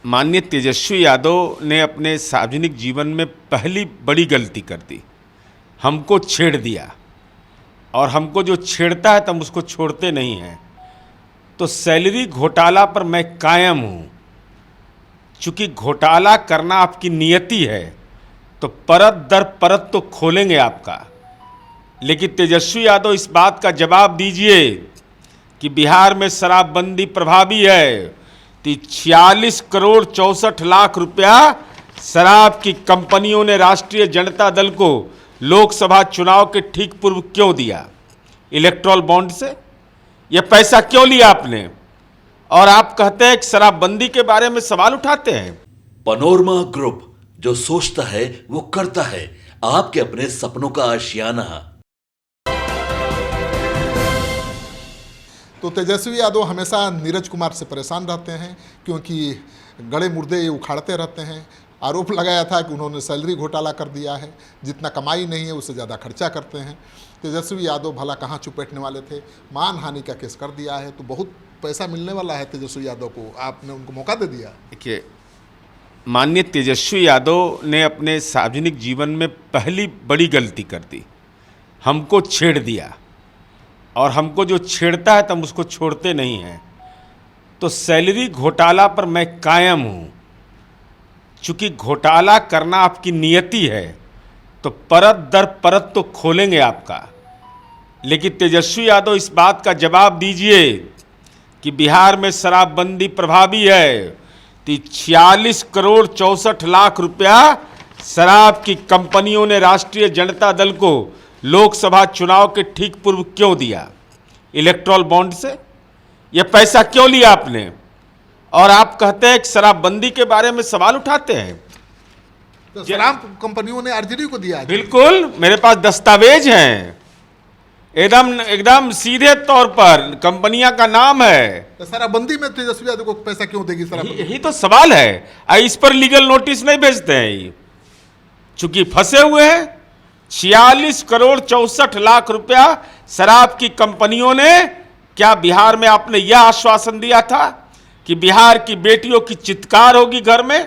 माननीय तेजस्वी यादव ने अपने सार्वजनिक जीवन में पहली बड़ी गलती कर दी, हमको छेड़ दिया। और हमको जो छेड़ता है तो हम उसको छोड़ते नहीं हैं। तो सैलरी घोटाला पर मैं कायम हूँ। चूँकि घोटाला करना आपकी नियति है तो परत दर परत तो खोलेंगे आपका, लेकिन तेजस्वी यादव इस बात का जवाब दीजिए कि बिहार में शराबबंदी प्रभावी है। तो 46 करोड़ 64 लाख रुपया शराब की कंपनियों ने राष्ट्रीय जनता दल को लोकसभा चुनाव के ठीक पूर्व क्यों दिया? इलेक्ट्रॉल बॉन्ड से यह पैसा क्यों लिया आपने? और आप कहते हैं कि शराबबंदी के बारे में सवाल उठाते हैं। पनोरमा ग्रुप, जो सोचता है वो करता है। आपके अपने सपनों का आशियाना। तो तेजस्वी यादव हमेशा नीरज कुमार से परेशान रहते हैं, क्योंकि गड़े मुर्दे ये उखाड़ते रहते हैं। आरोप लगाया था कि उन्होंने सैलरी घोटाला कर दिया है, जितना कमाई नहीं है उससे ज़्यादा खर्चा करते हैं। तेजस्वी यादव भला कहाँ चुप बैठने वाले थे, मानहानि का केस कर दिया है, तो बहुत पैसा मिलने वाला है तेजस्वी यादव को, आपने उनको मौका दे दिया। देखिए, माननीय तेजस्वी यादव ने अपने सार्वजनिक जीवन में पहली बड़ी गलती कर दी, हमको छेड़ दिया। और हमको जो छेड़ता है तो हम उसको छोड़ते नहीं हैं। तो सैलरी घोटाला पर मैं कायम हूँ। चूँकि घोटाला करना आपकी नियति है तो परत दर परत तो खोलेंगे आपका, लेकिन तेजस्वी यादव इस बात का जवाब दीजिए कि बिहार में शराबबंदी प्रभावी है। तो 46 करोड़ 64 लाख रुपया शराब की कंपनियों ने राष्ट्रीय जनता दल को लोकसभा चुनाव के ठीक पूर्व क्यों दिया? इलेक्ट्रॉल बॉन्ड से यह पैसा क्यों लिया आपने? और आप कहते हैं कि शराबबंदी के बारे में सवाल उठाते हैं। तो शराब कंपनियों ने आरजेडी को दिया है। बिल्कुल, मेरे पास दस्तावेज हैं, एकदम सीधे तौर पर कंपनियां का नाम है। तो शराबबंदी में तेजस्वी यादव को पैसा क्यों देगी शराबबंदी? यही तो सवाल है। इस पर लीगल नोटिस नहीं भेजते हैं, चूंकि फंसे हुए हैं। 46 करोड़ 64 लाख रुपया शराब की कंपनियों ने, क्या बिहार में आपने यह आश्वासन दिया था कि बिहार की बेटियों की चित्कार होगी घर में?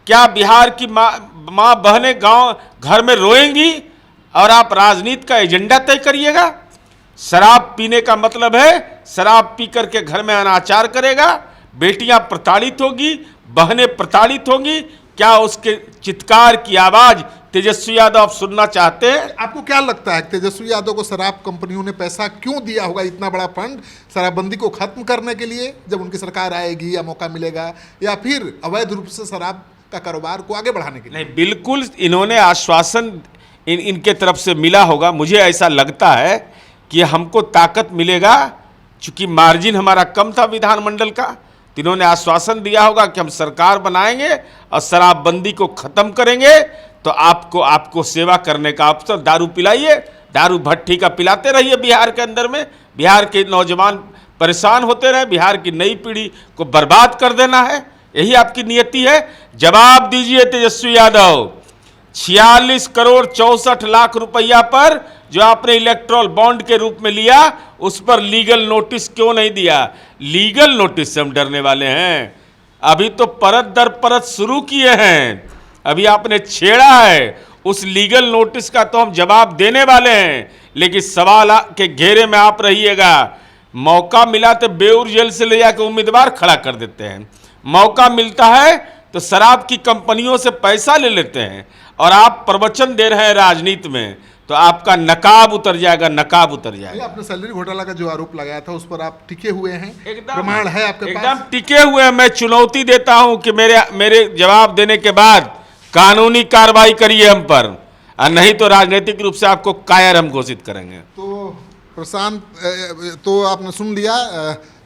क्या बिहार की माँ बहनें गांव घर में रोएंगी और आप राजनीति का एजेंडा तय करिएगा? शराब पीने का मतलब है शराब पी करके घर में अनाचार करेगा, बेटियां प्रताड़ित होगी, बहनें प्रताड़ित होंगी। क्या उसके चित्कार की आवाज तेजस्वी यादव आप सुनना चाहते हैं? आपको क्या लगता है तेजस्वी यादव को शराब कंपनियों ने पैसा क्यों दिया होगा, इतना बड़ा फंड शराबबंदी को खत्म करने के लिए, जब उनकी सरकार आएगी या मौका मिलेगा, या फिर अवैध रूप से शराब का कारोबार को आगे बढ़ाने के लिए? नहीं, बिल्कुल इन्होंने आश्वासन इनके तरफ से मिला होगा। मुझे ऐसा लगता है कि हमको ताकत मिलेगा, चूंकि मार्जिन हमारा कम था विधानमंडल का। तो इन्होंने आश्वासन दिया होगा कि हम सरकार बनाएंगे और शराबबंदी को खत्म करेंगे, तो आपको सेवा करने का अवसर, दारू पिलाइए, दारू भट्टी का पिलाते रहिए बिहार के अंदर में। बिहार के नौजवान परेशान होते रहे, बिहार की नई पीढ़ी को बर्बाद कर देना है, यही आपकी नियति है। जवाब दीजिए तेजस्वी यादव, 46 करोड़ 64 लाख रुपया पर जो आपने इलेक्ट्रॉल बॉन्ड के रूप में लिया, उस पर लीगल नोटिस क्यों नहीं दिया? लीगल नोटिस से हम डरने वाले हैं? अभी तो परत दर परत शुरू किए हैं, अभी आपने छेड़ा है। उस लीगल नोटिस का तो हम जवाब देने वाले हैं, लेकिन सवाल के घेरे में आप रहिएगा। मौका मिला तो बेऊर जेल से ले जाकर उम्मीदवार खड़ा कर देते हैं, मौका मिलता है तो शराब की कंपनियों से पैसा ले लेते हैं, और आप प्रवचन दे रहे हैं राजनीति में, तो आपका नकाब उतर जाएगा, नकाब उतर जाएगा। आपने सैलरी घोटाला का जो आरोप लगाया था उस पर आप टिके हुए हैं? एकदम प्रमाण है आपके पास? एकदम टिके हुए हैं। मैं चुनौती देता हूं कि मेरे जवाब देने के बाद कानूनी कार्रवाई करिए हम पर, और नहीं तो राजनीतिक रूप से आपको कायर हम घोषित करेंगे। तो प्रशांत, तो आपने सुन लिया,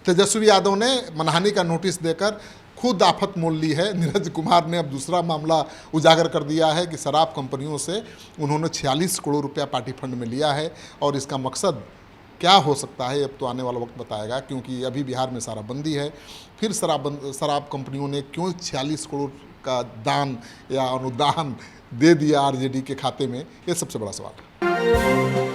तेजस्वी यादव ने मनहानि का नोटिस देकर खुद आफत मोल ली है। नीरज कुमार ने अब दूसरा मामला उजागर कर दिया है कि शराब कंपनियों से उन्होंने 46 करोड़ रुपया पार्टी फंड में लिया है, और इसका मकसद क्या हो सकता है अब तो आने वाला वक्त बताएगा, क्योंकि अभी बिहार में शराबबंदी है। फिर शराब कंपनियों ने क्यों 46 करोड़ का दान या अनुदान दे दिया आरजेडी के खाते में, ये सबसे बड़ा सवाल है।